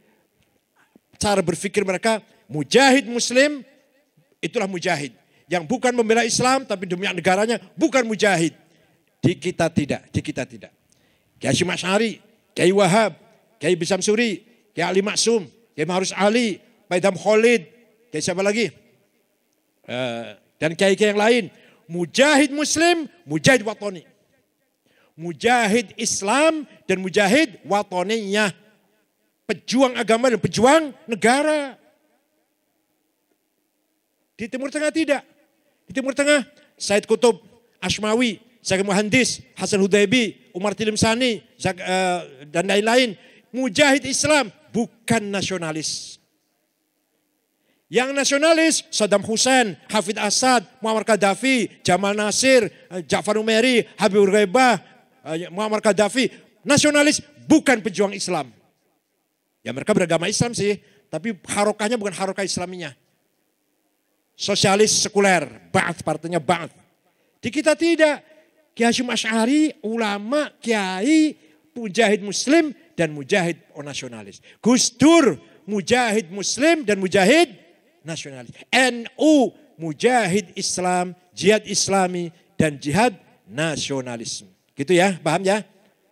Speaker 1: cara berpikir mereka mujahid muslim, itulah mujahid. Yang bukan membela Islam tapi demi negaranya bukan mujahid. Di kita tidak. Kiai Hasyim Asy'ari, Kiai Wahab, Kiai Bisam Suri, Kiai Ali Maksum, Kiai Ma'ruf Ali, Pak Idham Khalid, Kiai siapa lagi? Dan kiai-kiai yang lain. Mujahid muslim, mujahid watoni. Mujahid Islam dan mujahid watoniyah. Pejuang agama dan pejuang negara. Di Timur Tengah tidak. Di Timur Tengah Said Qutb, Ashmawi, Syekh Muhandis, Hasan Hudaybi, Umar Tilimsani, dan lain-lain. mujahid Islam, bukan nasionalis. Yang nasionalis Saddam Hussein, Hafid Assad, Muammar Gaddafi, Jamal Nasir, Ja'far Numeri, Habibur Ghaibah, Muammar Gaddafi. Nasionalis bukan pejuang Islam. Ya mereka beragama Islam sih, tapi harokahnya bukan harokah Islaminya. Sosialis sekuler, Ba'ath, partainya Ba'ath. Di kita tidak. Kiai Hasyim Asy'ari, ulama, kiai, mujahid muslim dan mujahid nasionalis. Gus Dur, mujahid muslim dan mujahid nasionalis. NU, mujahid Islam, jihad Islami dan jihad nasionalisme. Gitu ya, paham ya?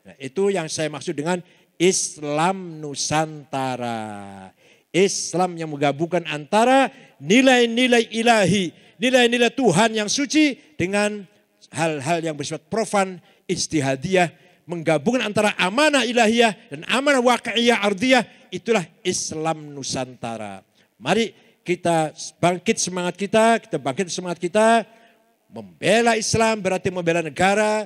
Speaker 1: Nah, itu yang saya maksud dengan Islam Nusantara. Islam yang menggabungkan antara nilai-nilai ilahi, nilai-nilai Tuhan yang suci dengan hal-hal yang bersifat profan, ijtihadiyah, menggabungkan antara amanah ilahiyah dan amanah waqi'iyah ardiyah, itulah Islam Nusantara. Mari kita bangkit semangat kita, membela Islam berarti membela negara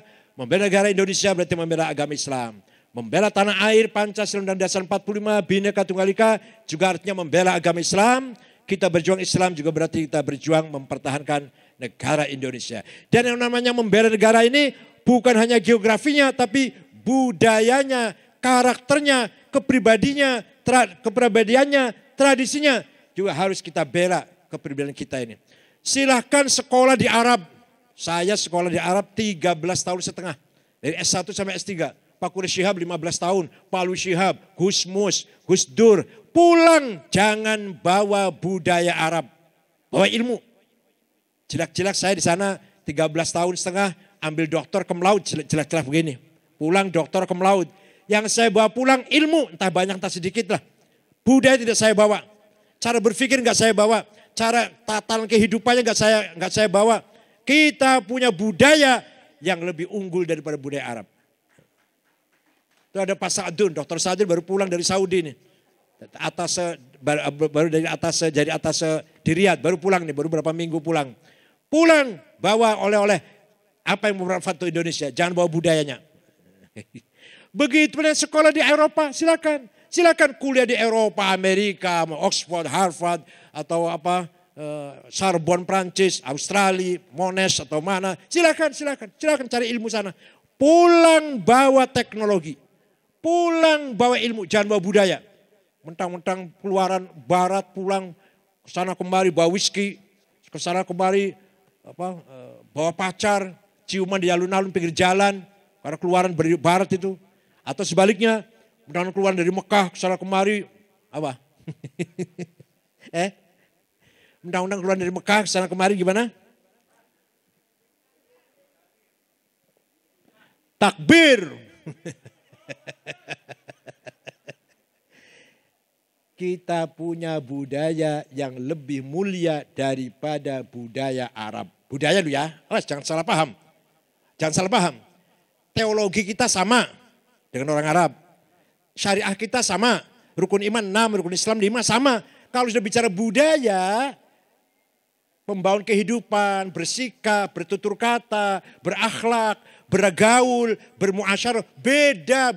Speaker 1: Indonesia berarti membela agama Islam. Membela tanah air, Pancasila dan Dasar 45, Bhinneka Tunggal Ika juga artinya membela agama Islam. Kita berjuang Islam juga berarti kita berjuang mempertahankan negara Indonesia. Dan yang namanya membela negara ini bukan hanya geografinya tapi budayanya, karakternya, kepribadiannya, tradisinya juga harus kita bela kepribadian kita ini. Silahkan sekolah di Arab. Saya sekolah di Arab 13 tahun setengah. Dari S1 sampai S3. Pak Quraish Shihab 15 tahun, Palu Shihab, Gus Mus, Gus Dur. Pulang jangan bawa budaya Arab, bawa ilmu. Jelak-jelak saya di sana 13 tahun setengah ambil doktor cum laude, jelak-jelak begini. Pulang doktor cum laude. Yang saya bawa pulang ilmu, entah banyak entah sedikit lah. Budaya tidak saya bawa. Cara berpikir enggak saya bawa. Cara tatanan kehidupannya enggak saya bawa. Kita punya budaya yang lebih unggul daripada budaya Arab. Itu ada Pak Sa'dun, Dr. Sa'dun baru pulang dari Saudi nih. Baru dari atas di Riyadh, baru pulang nih, baru berapa minggu pulang. Pulang bawa oleh-oleh apa yang bermanfaat untuk Indonesia, jangan bawa budayanya. Begitu pula sekolah di Eropa, silakan. Silakan kuliah di Eropa, Amerika, Oxford, Harvard atau apa Sorbonne Prancis, Australia, Monash atau mana. Silakan cari ilmu sana. Pulang bawa teknologi. Pulang bawa ilmu, jangan bawa budaya. Mentang-mentang keluaran barat pulang ke sana kemari bawa whisky, ke sana kemari bawa pacar, ciuman di alun-alun pinggir jalan karena keluaran dari barat itu. Atau sebaliknya, mentang-mentang keluaran dari Mekah ke sana kemari apa? Mentang-mentang keluaran dari Mekah ke sana kemari gimana? Takbir. Kita punya budaya yang lebih mulia daripada budaya Arab. Budaya lu ya, jangan salah paham. Jangan salah paham. Teologi kita sama dengan orang Arab. Syariah kita sama. Rukun iman 6, rukun Islam 5 sama. Kalau sudah bicara budaya, membangun kehidupan, bersikap, bertutur kata, berakhlak, bergaul, bermuasyarah, beda.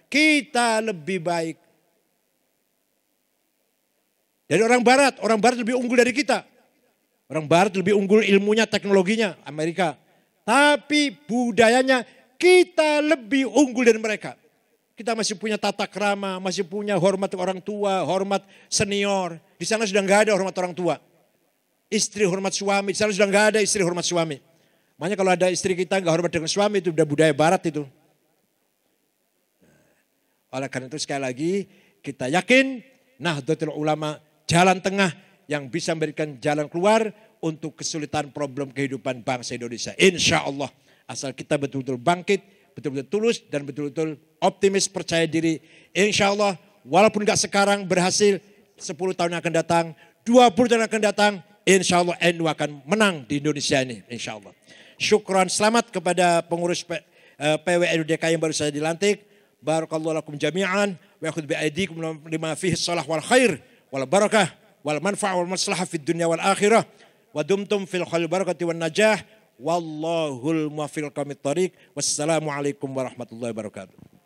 Speaker 1: Kita lebih baik. Dari orang barat lebih unggul dari kita. Orang barat lebih unggul ilmunya, teknologinya, Amerika. Tapi budayanya kita lebih unggul dari mereka. Kita masih punya tata krama, masih punya hormat orang tua, hormat senior. Di sana sudah nggak ada hormat orang tua. Istri hormat suami, di sana sudah nggak ada istri hormat suami. Makanya kalau ada istri kita nggak hormat dengan suami itu udah budaya barat itu. Oleh karena itu sekali lagi kita yakin Nahdlatul Ulama jalan tengah yang bisa memberikan jalan keluar untuk kesulitan problem kehidupan bangsa Indonesia. Insya Allah asal kita betul-betul bangkit, betul-betul tulus dan betul-betul optimis percaya diri. Insya Allah walaupun gak sekarang berhasil 10 tahun yang akan datang, 20 tahun yang akan datang, insya Allah NU akan menang di Indonesia ini. Insya Allah. Syukran, selamat kepada pengurus PWNU DKI yang baru saja dilantik. Barakallahu lakum jami'an wa yakhudh bi'aidikum lima fihi salah wal khair wal barakah wal manfa'ah wal maslahah fid dunya wal akhirah wa dumtum fil khair barakati wan najah wallahul muwaffiq ila aqwamit thoriq. Wassalamu alaikum warahmatullahi wabarakatuh.